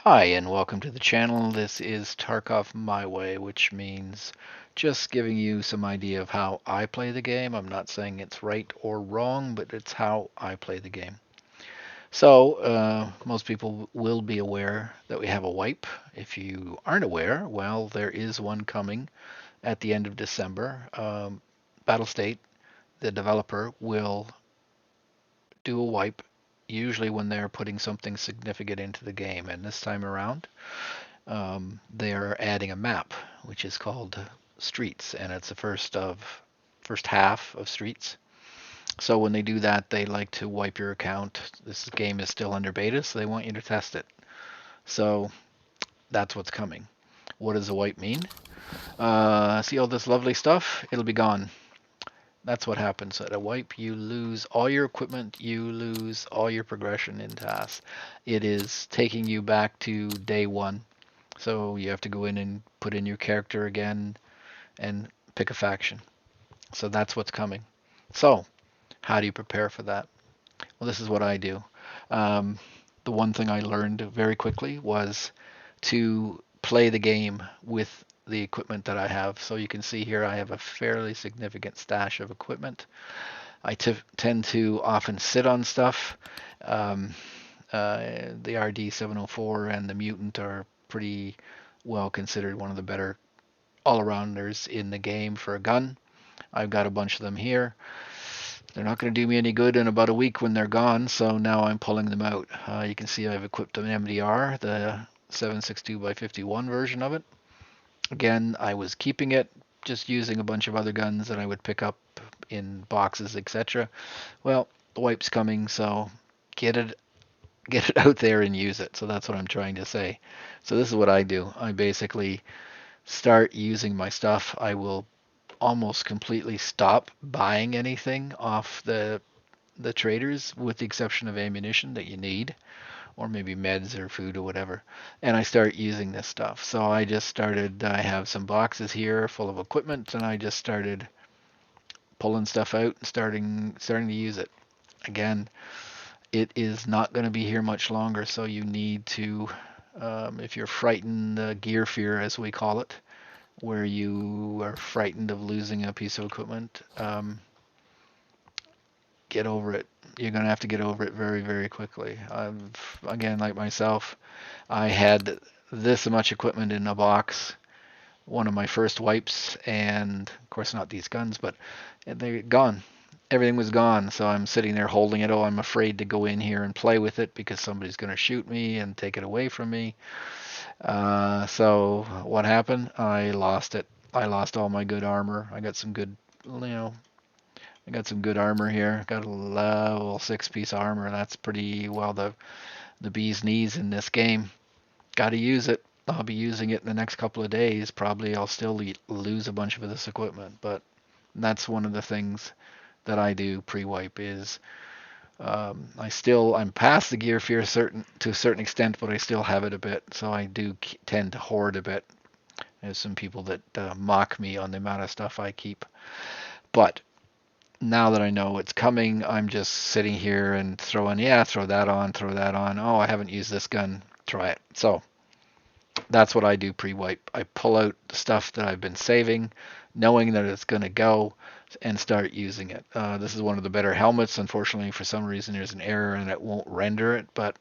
Hi, and welcome to the channel. This is Tarkov My Way, which means just giving you some idea of how I play the game. I'm not saying it's right or wrong, but it's how I play the game. So, most people will be aware that we have a wipe. If you aren't aware, well, there is one coming at the end of December. Battlestate, the developer, will do a wipe, usually when they're putting something significant into the game. And this time around, they are adding a map, which is called Streets, and it's the first half of Streets. So when they do that, they like to wipe your account. This game is still under beta, so they want you to test it. So that's what's coming. What does a wipe mean? See all this lovely stuff? It'll be gone. That's what happens at a wipe. You lose all your equipment, you lose all your progression in tasks. It is taking you back to day one. So you have to go in and put in your character again and pick a faction. So that's what's coming. So, how do you prepare for that? Well, this is what I do. Um, the one thing I learned very quickly was to play the game with the equipment that I have. So you can see here I have a fairly significant stash of equipment. I tend to often sit on stuff. Um, the RD704 and the Mutant are pretty well considered one of the better all-arounders in the game for a gun. I've got a bunch of them here. They're not going to do me any good in about a week when they're gone, so now I'm pulling them out. You can see I've equipped an MDR, the 7.62 by 51 version of it. Again, I was keeping it, just using a bunch of other guns that I would pick up in boxes, etc. Well, the wipe's coming, so get it get it out there and use it. So that's what I'm trying to say. So this is what I do. I basically start using my stuff. I will almost completely stop buying anything off the traders with the exception of ammunition that you need or maybe meds or food or whatever, and I start using this stuff. So I have some boxes here full of equipment, and I just started pulling stuff out and starting to use it. Again, it is not going to be here much longer, so you need to, if you're frightened, gear fear as we call it, where you are frightened of losing a piece of equipment, get over it. You're going to have to get over it very, very quickly. Again, like myself, I had this much equipment in a box, one of my first wipes, and of course not these guns, but they're gone. Everything was gone, so I'm sitting there holding it. Oh, I'm afraid to go in here and play with it because somebody's going to shoot me and take it away from me. So what happened? I lost it. I lost all my good armor. I got some good armor here. Got a level 6 piece armor. That's pretty well the bee's knees in this game. Got to use it. I'll be using it in the next couple of days. Probably I'll still lose a bunch of this equipment, but that's one of the things that I do pre-wipe is I'm past the gear fear to a certain extent, but I still have it a bit. So I do tend to hoard a bit. There's some people that mock me on the amount of stuff I keep, but now that I know it's coming, I'm just sitting here and throw that on, throw that on. Oh, I haven't used this gun. Try it. So that's what I do pre-wipe. I pull out the stuff that I've been saving, knowing that it's going to go, and start using it. This is one of the better helmets. Unfortunately, for some reason, there's an error and it won't render it, but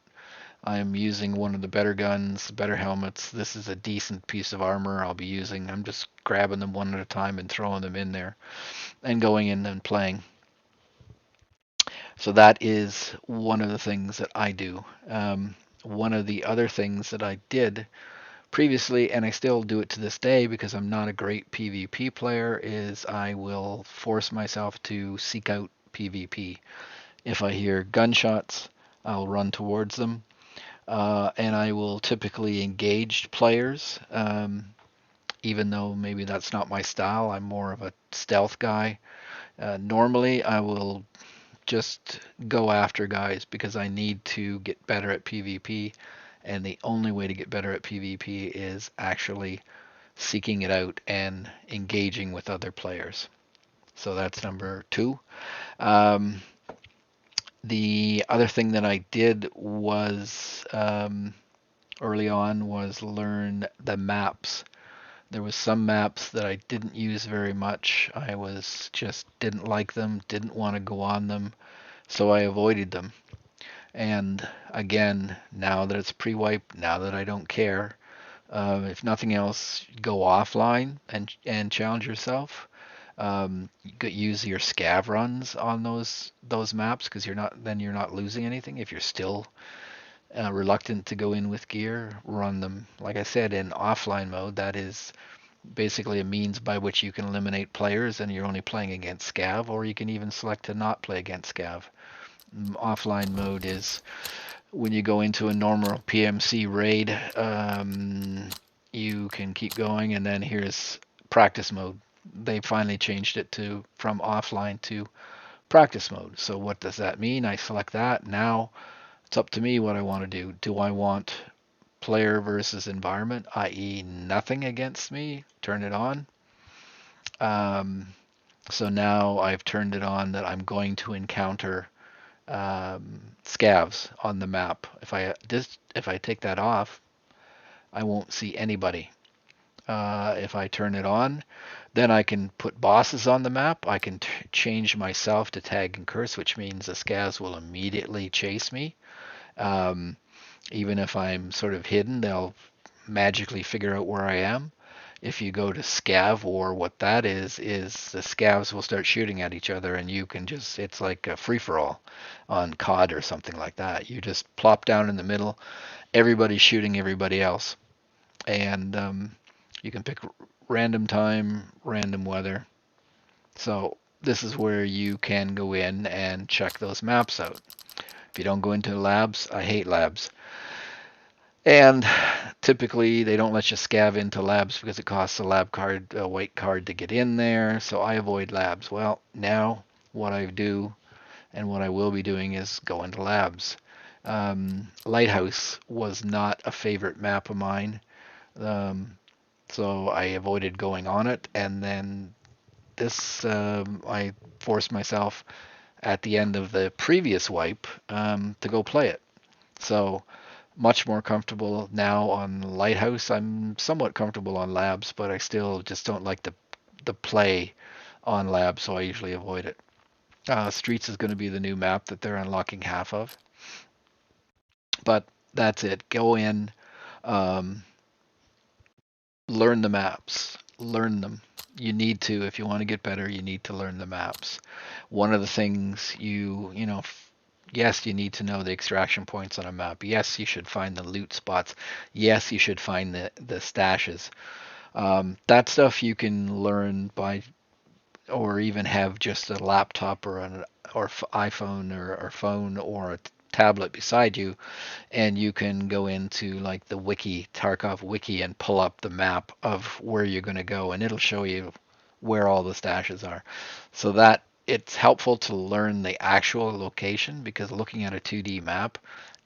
I'm using one of the better guns, better helmets. This is a decent piece of armor I'll be using. I'm just grabbing them one at a time and throwing them in there and going in and playing. So that is one of the things that I do. One of the other things that I did previously, and I still do it to this day because I'm not a great PvP player, is I will force myself to seek out PvP. If I hear gunshots, I'll run towards them, and I will typically engage players, even though maybe that's not my style. I'm more of a stealth guy. Normally, I will just go after guys because I need to get better at PvP, and the only way to get better at PvP is actually seeking it out and engaging with other players. So that's number two. Um, the other thing that I did was early on was learn the maps. There was some maps that I didn't use very much. I was just didn't like them, didn't want to go on them, so I avoided them. And again, now that it's pre-wipe, now that I don't care, if nothing else, go offline and challenge yourself. You could use your scav runs on those maps because you're not losing anything. If you're still reluctant to go in with gear, run them. Like I said, in offline mode, that is basically a means by which you can eliminate players and you're only playing against scav, or you can even select to not play against scav. Offline mode is when you go into a normal PMC raid, you can keep going, and then here's practice mode. They finally changed it to from offline to practice mode. So what does that mean? I select that. Now it's up to me what I want to do. Do I want player versus environment, i.e. nothing against me? Turn it on. Um, so now I've turned it on that I'm going to encounter scavs on the map. If I take that off, I won't see anybody. If I turn it on, then I can put bosses on the map. I can change myself to tag and curse, which means the scavs will immediately chase me. Um, Even if I'm sort of hidden, they'll magically figure out where I am. If you go to scav war, what that is the scavs will start shooting at each other, and you can just, it's like a free for all on COD or something like that. You just plop down in the middle, everybody's shooting everybody else, and you can pick random time, random weather. So this is where you can go in and check those maps out. If you don't go into labs, I hate labs. And typically they don't let you scav into labs because it costs a lab card, a white card to get in there. So I avoid labs. Well, now what I do and what I will be doing is go into labs. Lighthouse was not a favorite map of mine. Um, so I avoided going on it. And then I forced myself at the end of the previous wipe to go play it. So much more comfortable now on Lighthouse. I'm somewhat comfortable on Labs, but I still just don't like the play on Labs, so I usually avoid it. Streets is going to be the new map that they're unlocking half of, but that's it. Go in, um, learn the maps, learn them. You need to, if you want to get better, you need to learn the maps. One of the things yes, you need to know the extraction points on a map. Yes, you should find the loot spots. Yes, you should find the stashes. That stuff you can learn by, or even have just a laptop or an or iPhone or phone or a tablet beside you, and you can go into like the wiki, Tarkov wiki, and pull up the map of where you're going to go, and it'll show you where all the stashes are. So that it's helpful to learn the actual location because looking at a 2D map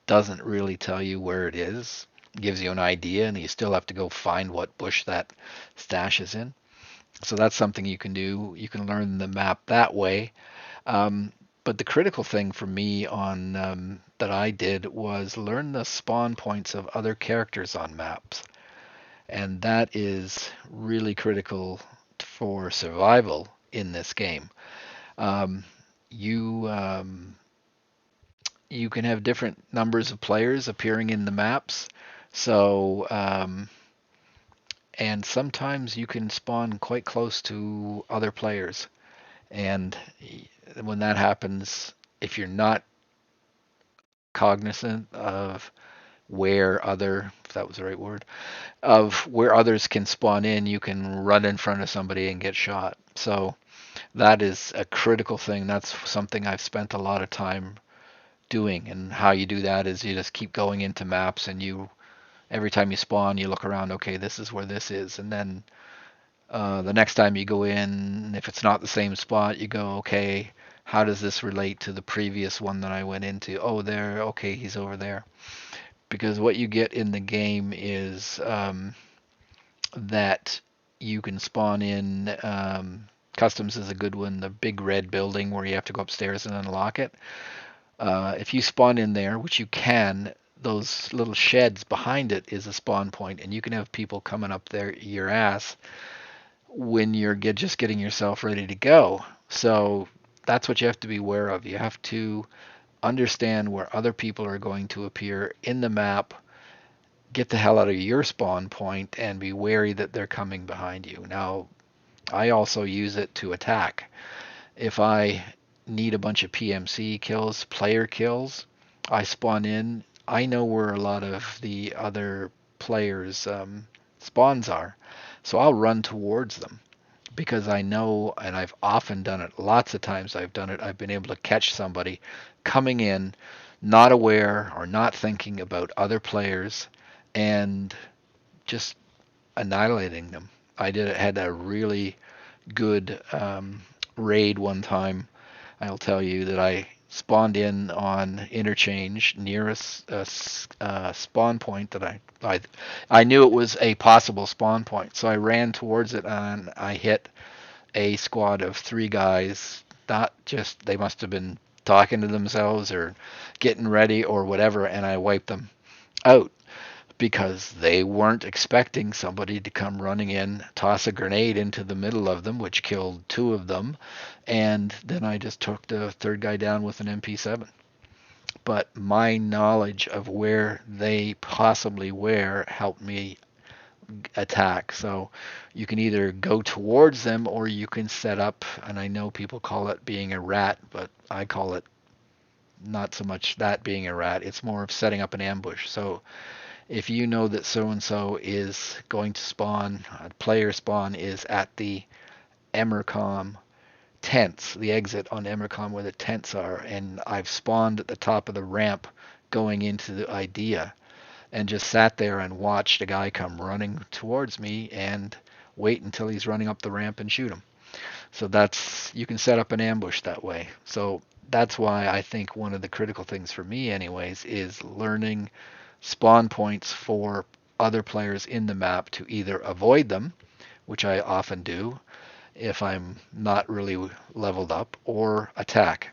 doesn't really tell you where it is. It gives you an idea, and you still have to go find what bush that stash is in. So that's something you can do. You can learn the map that way. Um, but the critical thing for me on that I did was learn the spawn points of other characters on maps, and that is really critical for survival in this game. Um, you you can have different numbers of players appearing in the maps, so and sometimes you can spawn quite close to other players, and when that happens, if you're not cognizant of where other, if that was the right word, of where others can spawn in, you can run in front of somebody and get shot. So that is a critical thing. That's something I've spent a lot of time doing. And how you do that is you just keep going into maps, and you every time you spawn, you look around. Okay, this is where this is, and then the next time you go in, if it's not the same spot, you go, okay, how does this relate to the previous one that I went into? Oh, there, okay, he's over there. Because what you get in the game is that you can spawn in. Customs is a good one, the big red building where you have to go upstairs and unlock it. If you spawn in there, which you can, those little sheds behind it is a spawn point, and you can have people coming up there your ass when you're just getting yourself ready to go. So that's what you have to be aware of. You have to understand where other people are going to appear in the map, get the hell out of your spawn point, and be wary that they're coming behind you. Now, I also use it to attack. If I need a bunch of PMC kills, player kills, I spawn in. I know where a lot of the other players' spawns are, so I'll run towards them because I know, and I've often done it, lots of times I've done it, I've been able to catch somebody coming in, not aware or not thinking about other players, and just annihilating them. Had a really good raid one time. I'll tell you that I spawned in on interchange near a spawn point that I knew it was a possible spawn point, so I ran towards it and I hit a squad of 3 guys. Not just they must have been talking to themselves or getting ready or whatever, and I wiped them out because they weren't expecting somebody to come running in, toss a grenade into the middle of them, which killed 2 of them, and then I just took the third guy down with an MP7. But my knowledge of where they possibly were helped me attack. So you can either go towards them or you can set up, and I know people call it being a rat, but I call it not so much that being a rat. It's more of setting up an ambush. So if you know that so and so is going to spawn, a player spawn is at the Emercom tents, the exit on Emercom where the tents are, and I've spawned at the top of the ramp going into the idea and just sat there and watched a guy come running towards me and wait until he's running up the ramp and shoot him. So that's, you can set up an ambush that way. So that's why I think one of the critical things for me anyways is learning spawn points for other players in the map to either avoid them, which I often do if I'm not really leveled up, or attack.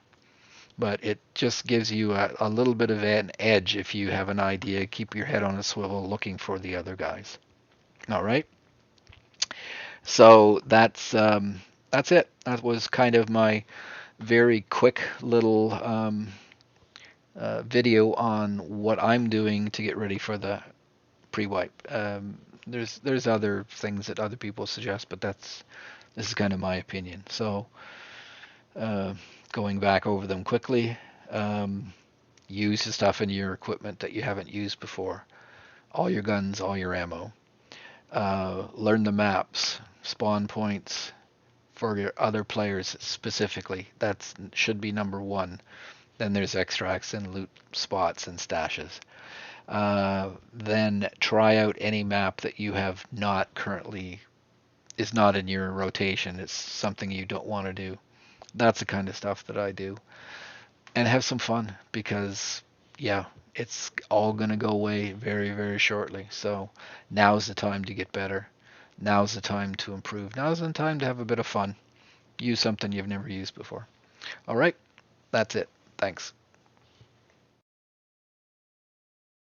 But it just gives you a little bit of an edge if you have an idea. Keep your head on a swivel looking for the other guys. All right. So that's it. That was kind of my very quick little video on what I'm doing to get ready for the pre-wipe. There's other things that other people suggest, but this is kind of my opinion. So uh, going back over them quickly, um, use the stuff in your equipment that you haven't used before. All your guns, all your ammo. Learn the maps, spawn points for your other players specifically. That should be number one. Then there's extracts and loot spots and stashes. Then try out any map that you have not currently is not in your rotation. It's something you don't want to do. That's the kind of stuff that I do. And have some fun because, yeah, it's all going to go away very, very shortly. So now's the time to get better. Now's the time to improve. Now's the time to have a bit of fun. Use something you've never used before. All right, that's it. Thanks.